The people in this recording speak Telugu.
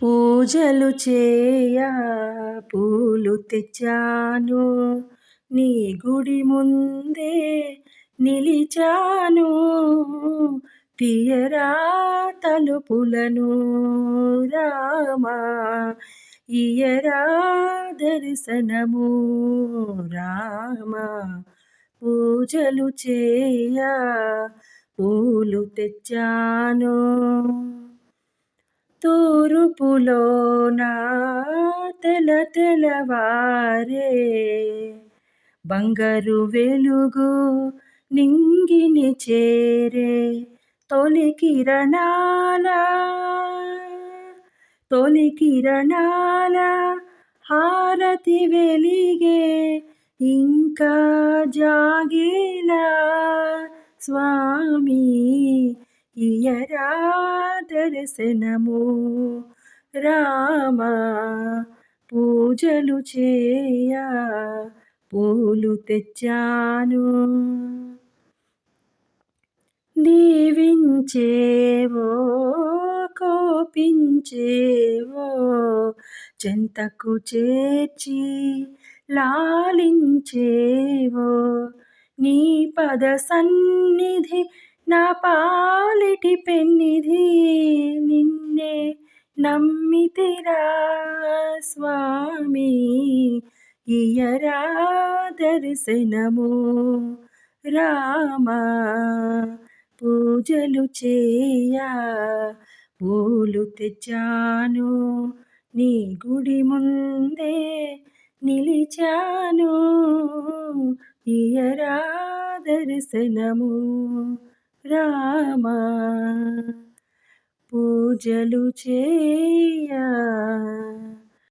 పూజలు చేయ పూలు తెచ్చాను, నీ గుడి ముందే నిలిచాను. తీయరా తలుపులను రామా, ఇయ్యరా దర్శనము రామా. పూజలు చేయ పూలు తెచ్చాను. తూర్పులోన తెలవారే బంగారు వెలుగు నింగిని చేరే. తొలి కిరణాల హారతి వెలిగే, ఇంకా జాగేలా స్వామి, ఇయ్యరా దర్శనము రామా. పూజలు చేయ పూలు తెచ్చాను. దీవించేవో కోపించేవో చెంతకు చేర్చి లాలించేవో. నీ పద సన్నిధి నా పాలిటి పెన్నిధి, నిన్నే నమ్మితిరా స్వామి, ఇయ్యరా దర్శనము రామా. పూజలు చేయ పూలు తెచ్చాను, నీ గుడి ముందే నిలిచాను. ఇయ్యరా దర్శనము రామా. పూజలు చేయ